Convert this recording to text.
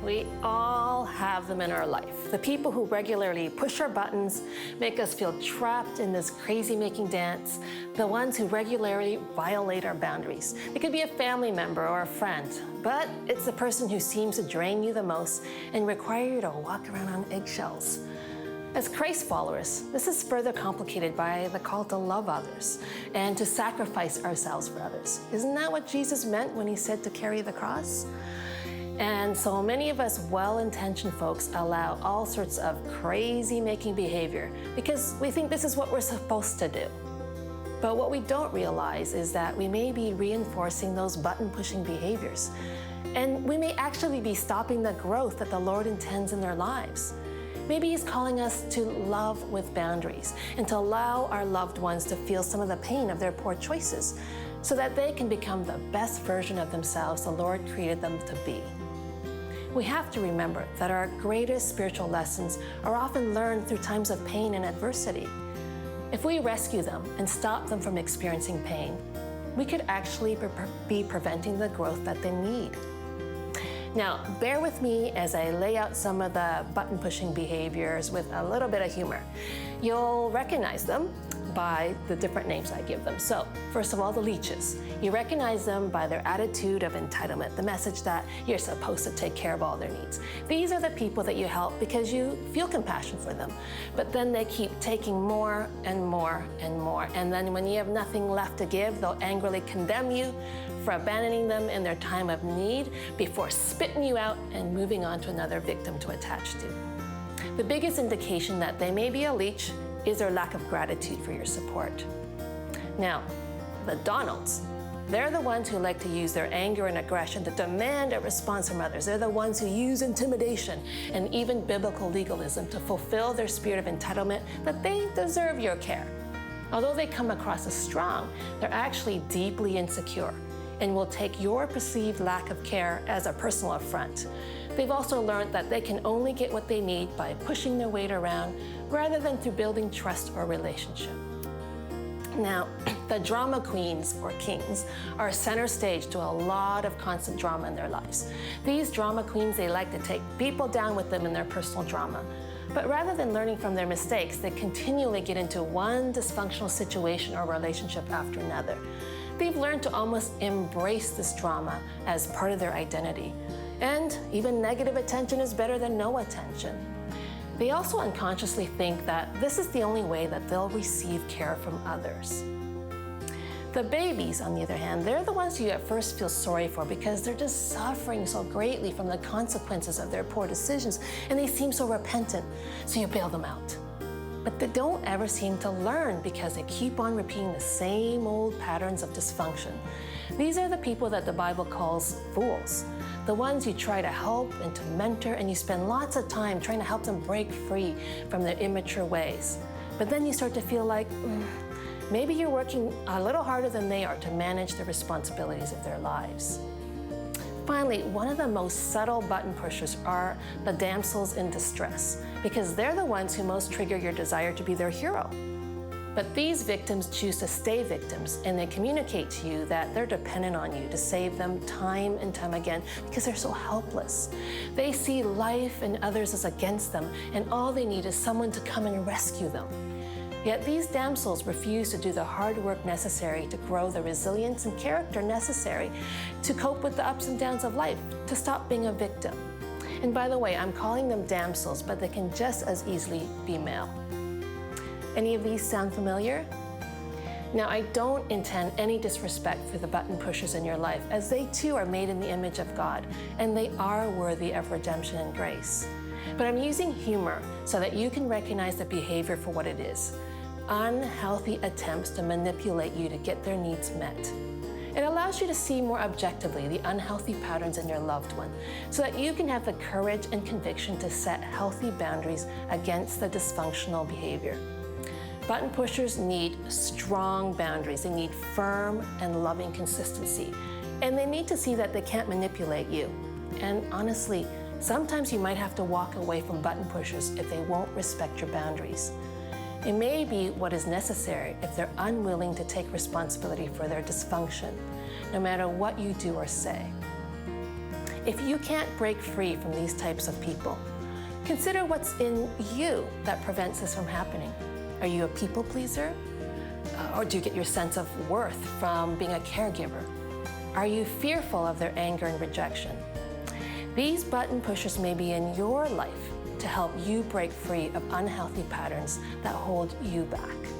We all have them in our life. The people who regularly push our buttons, make us feel trapped in this crazy-making dance, the ones who regularly violate our boundaries. It could be a family member or a friend, but it's the person who seems to drain you the most and require you to walk around on eggshells. As Christ followers, this is further complicated by the call to love others and to sacrifice ourselves for others. Isn't that what Jesus meant when he said to carry the cross? And so many of us well-intentioned folks allow all sorts of crazy-making behavior because we think this is what we're supposed to do. But what we don't realize is that we may be reinforcing those button-pushing behaviors. And we may actually be stopping the growth that the Lord intends in their lives. Maybe he's calling us to love with boundaries and to allow our loved ones to feel some of the pain of their poor choices so that they can become the best version of themselves the Lord created them to be. We have to remember that our greatest spiritual lessons are often learned through times of pain and adversity. If we rescue them and stop them from experiencing pain, we could actually be preventing the growth that they need. Now, bear with me as I lay out some of the button-pushing behaviors with a little bit of humor. You'll recognize them by the different names I give them. So, first of all, the leeches. You recognize them by their attitude of entitlement, the message that you're supposed to take care of all their needs. These are the people that you help because you feel compassion for them, but then they keep taking more and more and more. And then when you have nothing left to give, they'll angrily condemn you for abandoning them in their time of need before spitting you out and moving on to another victim to attach to. The biggest indication that they may be a leech is their lack of gratitude for your support. Now, the Donalds, they're the ones who like to use their anger and aggression to demand a response from others. They're the ones who use intimidation and even biblical legalism to fulfill their spirit of entitlement that they deserve your care. Although they come across as strong, they're actually deeply insecure and will take your perceived lack of care as a personal affront. They've also learned that they can only get what they need by pushing their weight around rather than through building trust or relationship. Now, the drama queens or kings are center stage to a lot of constant drama in their lives. These drama queens, they like to take people down with them in their personal drama. But rather than learning from their mistakes, they continually get into one dysfunctional situation or relationship after another. They've learned to almost embrace this drama as part of their identity. And even negative attention is better than no attention. They also unconsciously think that this is the only way that they'll receive care from others. The babies, on the other hand, they're the ones you at first feel sorry for because they're just suffering so greatly from the consequences of their poor decisions, and they seem so repentant, so you bail them out. But they don't ever seem to learn because they keep on repeating the same old patterns of dysfunction. These are the people that the Bible calls fools. The ones you try to help and to mentor, and you spend lots of time trying to help them break free from their immature ways. But then you start to feel like maybe you're working a little harder than they are to manage the responsibilities of their lives. Finally, one of the most subtle button pushers are the damsels in distress, because they're the ones who most trigger your desire to be their hero. But these victims choose to stay victims, and they communicate to you that they're dependent on you to save them time and time again because they're so helpless. They see life and others as against them, and all they need is someone to come and rescue them. Yet these damsels refuse to do the hard work necessary to grow the resilience and character necessary to cope with the ups and downs of life, to stop being a victim. And by the way, I'm calling them damsels, but they can just as easily be male. Any of these sound familiar? Now, I don't intend any disrespect for the button pushers in your life, as they too are made in the image of God, and they are worthy of redemption and grace. But I'm using humor so that you can recognize the behavior for what it is: unhealthy attempts to manipulate you to get their needs met. It allows you to see more objectively the unhealthy patterns in your loved one so that you can have the courage and conviction to set healthy boundaries against the dysfunctional behavior. Button pushers need strong boundaries. They need firm and loving consistency. And they need to see that they can't manipulate you. And honestly, sometimes you might have to walk away from button pushers if they won't respect your boundaries. It may be what is necessary if they're unwilling to take responsibility for their dysfunction, no matter what you do or say. If you can't break free from these types of people, consider what's in you that prevents this from happening. Are you a people pleaser? Or do you get your sense of worth from being a caregiver? Are you fearful of their anger and rejection? These button pushers may be in your life to help you break free of unhealthy patterns that hold you back.